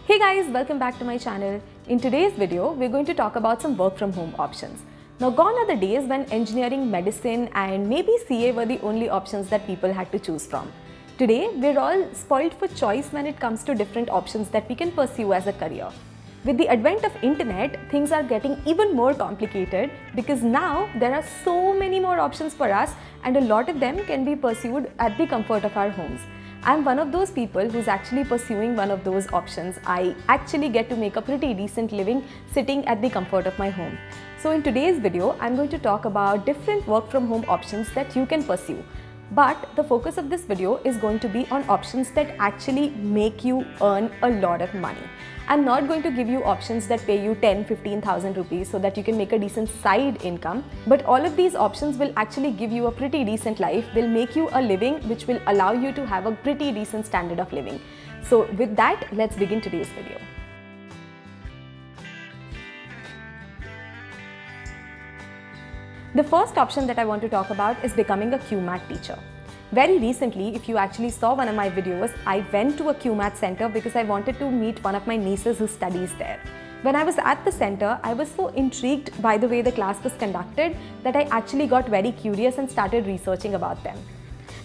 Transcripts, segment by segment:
Hey guys, welcome back to my channel. In today's video, we're going to talk about some work from home options. Now, gone are the days when engineering, medicine and maybe CA were the only options that people had to choose from. Today, we're all spoiled for choice when it comes to different options that we can pursue as a career. With the advent of internet, things are getting even more complicated because now there are so many more options for us and a lot of them can be pursued at the comfort of our homes. I'm one of those people who's actually pursuing one of those options. I actually get to make a pretty decent living sitting at the comfort of my home. So in today's video, I'm going to talk about different work from home options that you can pursue. But the focus of this video is going to be on options that actually make you earn a lot of money. I'm not going to give you options that pay you 10-15,000 rupees so that you can make a decent side income, but all of these options will actually give you a pretty decent life. They'll make you a living which will allow you to have a pretty decent standard of living. So with that, let's begin today's video. The first option that I want to talk about is becoming a QMAT teacher. Very recently, if you actually saw one of my videos, I went to a QMAT center because I wanted to meet one of my nieces who studies there. When I was at the center, I was so intrigued by the way the class was conducted that I actually got very curious and started researching about them.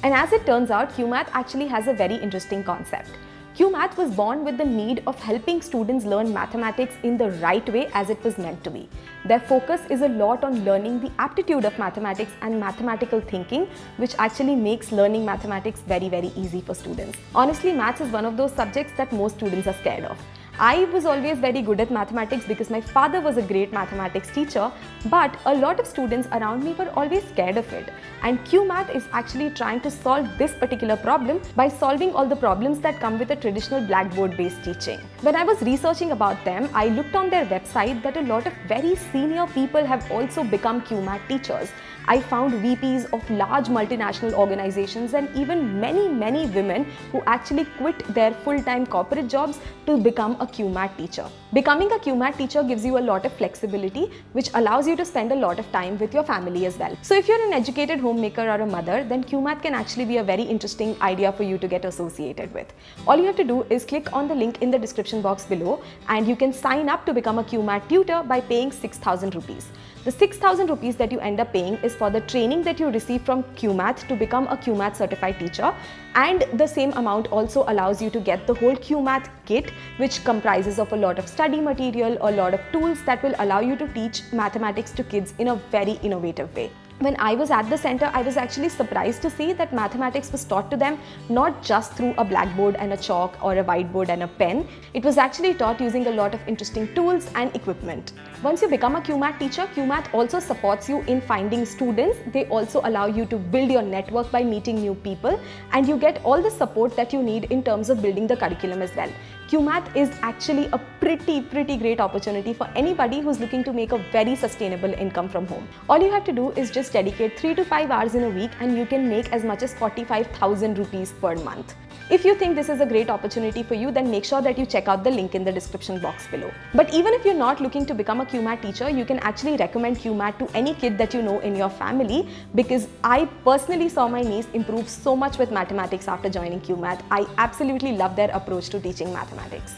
And as it turns out, QMAT actually has a very interesting concept. QMAT was born with the need of helping students learn mathematics in the right way as it was meant to be. Their focus is a lot on learning the aptitude of mathematics and mathematical thinking, which actually makes learning mathematics very, very easy for students. Honestly, maths is one of those subjects that most students are scared of. I was always very good at mathematics because my father was a great mathematics teacher, but a lot of students around me were always scared of it. And QMAT is actually trying to solve this particular problem by solving all the problems that come with a traditional blackboard-based teaching. When I was researching about them, I looked on their website that a lot of very senior people have also become QMAT teachers. I found VPs of large multinational organizations and even many women who actually quit their full-time corporate jobs to become a QMAT teacher. Becoming a QMAT teacher gives you a lot of flexibility, which allows you to spend a lot of time with your family as well. So if you're an educated homemaker or a mother, then QMAT can actually be a very interesting idea for you to get associated with. All you have to do is click on the link in the description box below and you can sign up to become a QMAT tutor by paying 6,000 rupees. The 6,000 rupees that you end up paying is for the training that you receive from QMAT to become a QMAT certified teacher, and the same amount also allows you to get the whole QMAT kit, which comprises of a lot of study material, a lot of tools that will allow you to teach mathematics to kids in a very innovative way. When I was at the center, I was actually surprised to see that mathematics was taught to them not just through a blackboard and a chalk or a whiteboard and a pen. It was actually taught using a lot of interesting tools and equipment. Once you become a QMAT teacher, QMAT also supports you in finding students. They also allow you to build your network by meeting new people, and you get all the support that you need in terms of building the curriculum as well. QMAT is actually a pretty great opportunity for anybody who's looking to make a very sustainable income from home. All you have to do is just dedicate 3 to 5 hours in a week and you can make as much as 45,000 rupees per month. If you think this is a great opportunity for you, then make sure that you check out the link in the description box below. But even if you're not looking to become a QMAT teacher, you can actually recommend QMAT to any kid that you know in your family, because I personally saw my niece improve so much with mathematics after joining QMAT. I absolutely love their approach to teaching mathematics.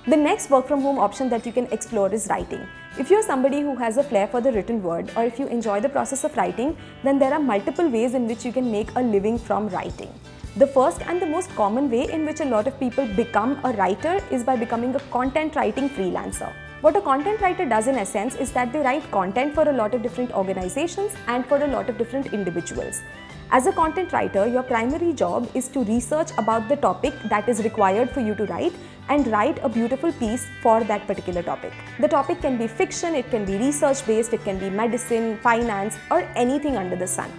The next work from home option that you can explore is writing. If you're somebody who has a flair for the written word, or if you enjoy the process of writing, then there are multiple ways in which you can make a living from writing. The first and the most common way in which a lot of people become a writer is by becoming a content writing freelancer. What a content writer does in essence is that they write content for a lot of different organizations and for a lot of different individuals. As a content writer, your primary job is to research about the topic that is required for you to write and write a beautiful piece for that particular topic. The topic can be fiction, it can be research-based, it can be medicine, finance, or anything under the sun.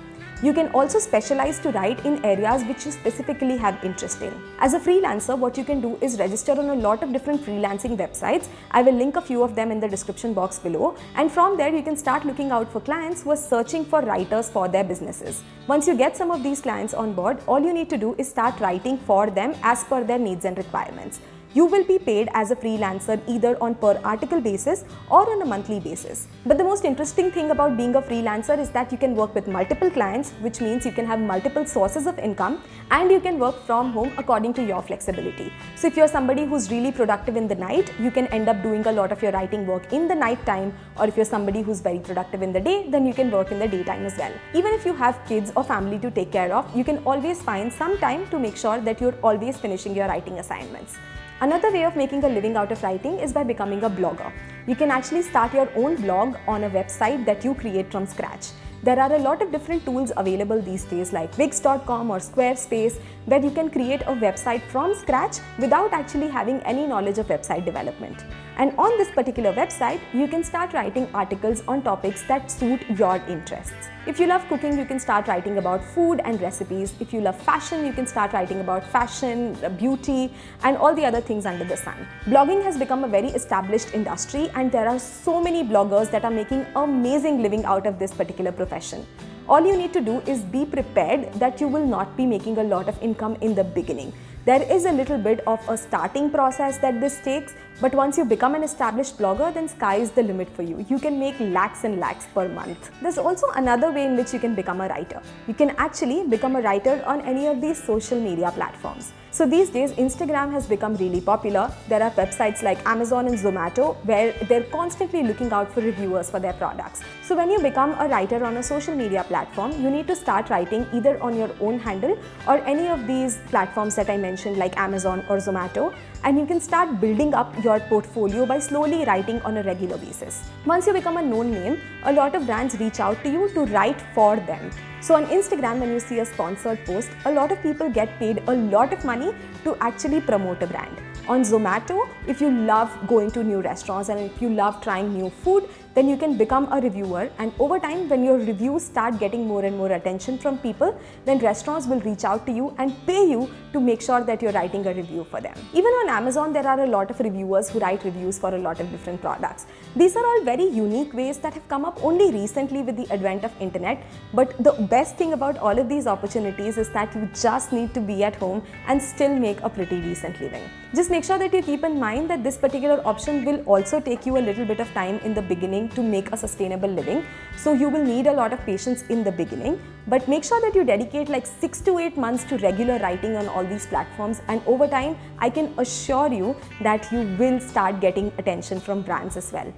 You can also specialize to write in areas which you specifically have interest in. As a freelancer, what you can do is register on a lot of different freelancing websites. I will link a few of them in the description box below. And from there, you can start looking out for clients who are searching for writers for their businesses. Once you get some of these clients on board, all you need to do is start writing for them as per their needs and requirements. you will be paid as a freelancer either on per article basis or on a monthly basis. But the most interesting thing about being a freelancer is that you can work with multiple clients, which means you can have multiple sources of income, and you can work from home according to your flexibility. So if you're somebody who's really productive in the night, you can end up doing a lot of your writing work in the night time, or if you're somebody who's very productive in the day, then you can work in the daytime as well. Even if you have kids or family to take care of, you can always find some time to make sure that you're always finishing your writing assignments. Another way of making a living out of writing is by becoming a blogger. You can actually start your own blog on a website that you create from scratch. There are a lot of different tools available these days like Wix.com or Squarespace, where you can create a website from scratch without actually having any knowledge of website development. And on this particular website, you can start writing articles on topics that suit your interests. If you love cooking, you can start writing about food and recipes. If you love fashion, you can start writing about fashion, beauty, and all the other things under the sun. Blogging has become a very established industry, and there are so many bloggers that are making amazing living out of this particular profession. All you need to do is be prepared that you will not be making a lot of income in the beginning. There is a little bit of a starting process that this takes, but once you become an established blogger, then sky is the limit for you. You can make lakhs and lakhs per month. There's also another way in which you can become a writer. You can actually become a writer on any of these social media platforms. So these days, Instagram has become really popular. There are websites like Amazon and Zomato where they're constantly looking out for reviewers for their products. So when you become a writer on a social media platform, you need to start writing either on your own handle or any of these platforms that I mentioned like Amazon or Zomato, and you can start building up your portfolio by slowly writing on a regular basis. Once you become a known name, a lot of brands reach out to you to write for them. So on Instagram, when you see a sponsored post, a lot of people get paid a lot of money to actually promote a brand. On Zomato, if you love going to new restaurants and if you love trying new food, then you can become a reviewer, and over time when your reviews start getting more and more attention from people, then restaurants will reach out to you and pay you to make sure that you're writing a review for them. Even on Amazon, there are a lot of reviewers who write reviews for a lot of different products. These are all very unique ways that have come up only recently with the advent of internet, but the best thing about all of these opportunities is that you just need to be at home and still make a pretty decent living. Just make sure that you keep in mind that this particular option will also take you a little bit of time in the beginning to make a sustainable living. So you will need a lot of patience in the beginning, but make sure that you dedicate like 6 to 8 months to regular writing on all these platforms, and over time, I can assure you that you will start getting attention from brands as well.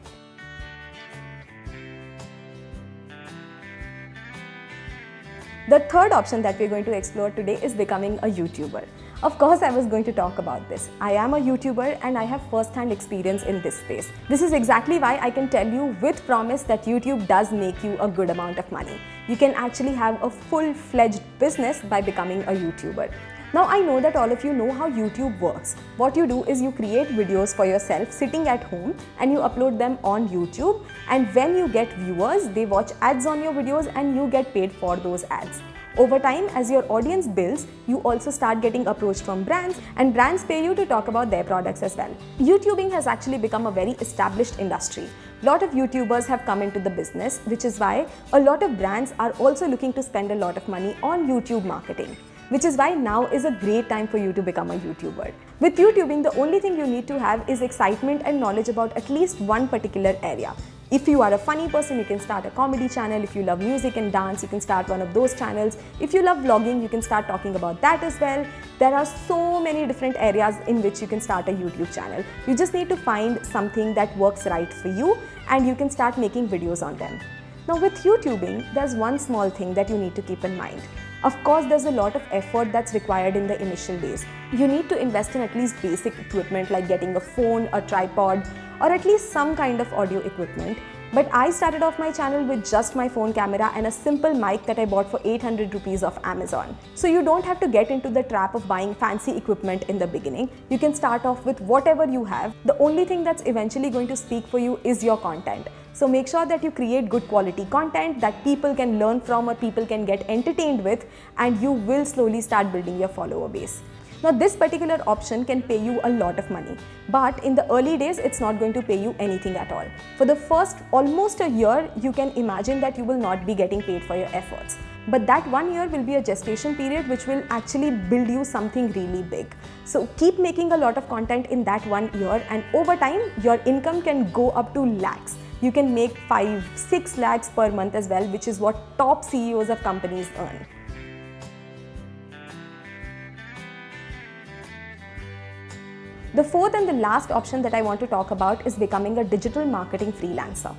The third option that we're going to explore today is becoming a YouTuber. Of course, I was going to talk about this. I am a YouTuber and I have first-hand experience in this space. This is exactly why I can tell you with promise that YouTube does make you a good amount of money. You can actually have a full-fledged business by becoming a YouTuber. Now I know that all of you know how YouTube works. What you do is you create videos for yourself sitting at home and you upload them on YouTube, and when you get viewers, they watch ads on your videos and you get paid for those ads. Over time, as your audience builds, you also start getting approached from brands, and brands pay you to talk about their products as well. YouTubing has actually become a very established industry. A lot of YouTubers have come into the business, which is why a lot of brands are also looking to spend a lot of money on YouTube marketing. Which is why now is a great time for you to become a YouTuber. With YouTubing, the only thing you need to have is excitement and knowledge about at least one particular area. If you are a funny person, you can start a comedy channel. If you love music and dance, you can start one of those channels. If you love vlogging, you can start talking about that as well. There are so many different areas in which you can start a YouTube channel. You just need to find something that works right for you, and you can start making videos on them. Now with YouTubing, there's one small thing that you need to keep in mind. Of course, there's a lot of effort that's required in the initial days. You need to invest in at least basic equipment like getting a phone, a tripod, or at least some kind of audio equipment. But I started off my channel with just my phone camera and a simple mic that I bought for 800 rupees off Amazon. So you don't have to get into the trap of buying fancy equipment in the beginning. You can start off with whatever you have. The only thing that's eventually going to speak for you is your content. So make sure that you create good quality content that people can learn from or people can get entertained with, and you will slowly start building your follower base. Now this particular option can pay you a lot of money, but in the early days it's not going to pay you anything at all. For the first almost a year, you can imagine that you will not be getting paid for your efforts. But that 1 year will be a gestation period which will actually build you something really big. So keep making a lot of content in that 1 year, and over time your income can go up to lakhs. You can make 5-6 lakhs per month as well, which is what top CEOs of companies earn. The fourth and the last option that I want to talk about is becoming a digital marketing freelancer.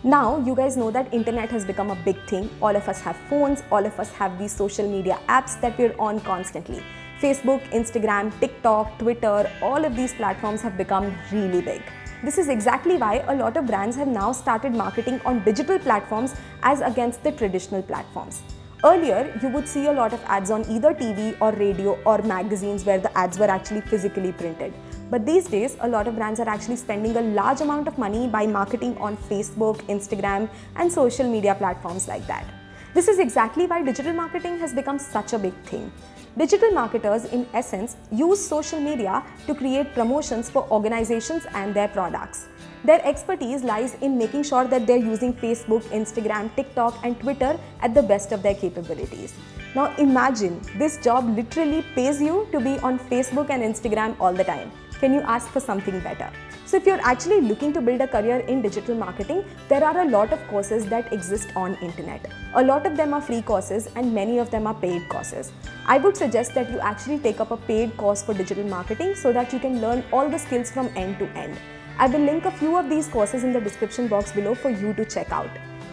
Now, you guys know that internet has become a big thing. All of us have phones, all of us have these social media apps that we're on constantly. Facebook, Instagram, TikTok, Twitter, all of these platforms have become really big. This is exactly why a lot of brands have now started marketing on digital platforms as against the traditional platforms. Earlier, you would see a lot of ads on either TV or radio or magazines where the ads were actually physically printed. But these days, a lot of brands are actually spending a large amount of money by marketing on Facebook, Instagram, and social media platforms like that. This is exactly why digital marketing has become such a big thing. Digital marketers, in essence, use social media to create promotions for organizations and their products. Their expertise lies in making sure that they're using Facebook, Instagram, TikTok, and Twitter at the best of their capabilities. Now imagine, this job literally pays you to be on Facebook and Instagram all the time. Can you ask for something better? So if you're actually looking to build a career in digital marketing, there are a lot of courses that exist on internet. A lot of them are free courses and many of them are paid courses. I would suggest that you actually take up a paid course for digital marketing so that you can learn all the skills from end to end. I will link a few of these courses in the description box below for you to check out.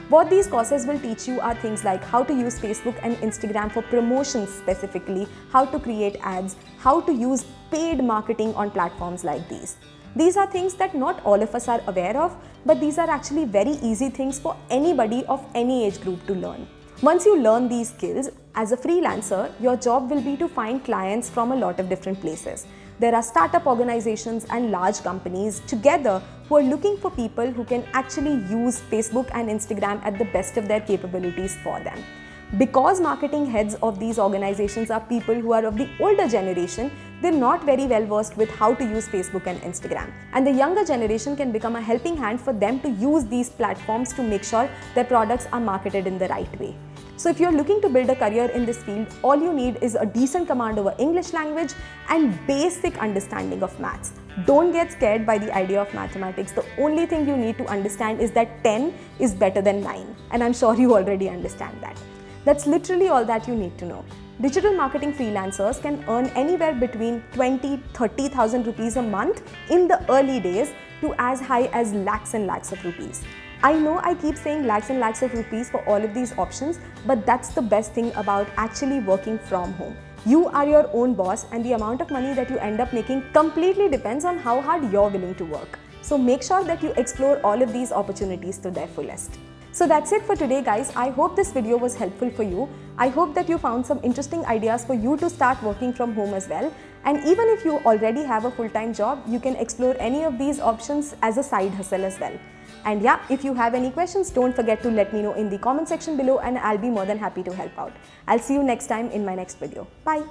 What these courses will teach you are things like how to use Facebook and Instagram for promotions specifically, how to create ads, how to use paid marketing on platforms like these. These are things that not all of us are aware of, but these are actually very easy things for anybody of any age group to learn. Once you learn these skills, as a freelancer, your job will be to find clients from a lot of different places. There are startup organizations and large companies together who are looking for people who can actually use Facebook and Instagram at the best of their capabilities for them. Because marketing heads of these organizations are people who are of the older generation, they're not very well versed with how to use Facebook and Instagram. And the younger generation can become a helping hand for them to use these platforms to make sure their products are marketed in the right way. So if you're looking to build a career in this field, all you need is a decent command over English language and basic understanding of maths. Don't get scared by the idea of mathematics. The only thing you need to understand is that 10 is better than 9. And I'm sure you already understand that. That's literally all that you need to know. Digital marketing freelancers can earn anywhere between 20,000-30,000 rupees a month in the early days to as high as lakhs and lakhs of rupees. I know I keep saying lakhs and lakhs of rupees for all of these options, but that's the best thing about actually working from home. You are your own boss, and the amount of money that you end up making completely depends on how hard you're willing to work. So make sure that you explore all of these opportunities to their fullest. So that's it for today, guys. I hope this video was helpful for you. I hope that you found some interesting ideas for you to start working from home as well. And even if you already have a full-time job, you can explore any of these options as a side hustle as well. And yeah, if you have any questions, don't forget to let me know in the comment section below and I'll be more than happy to help out. I'll see you next time in my next video. Bye.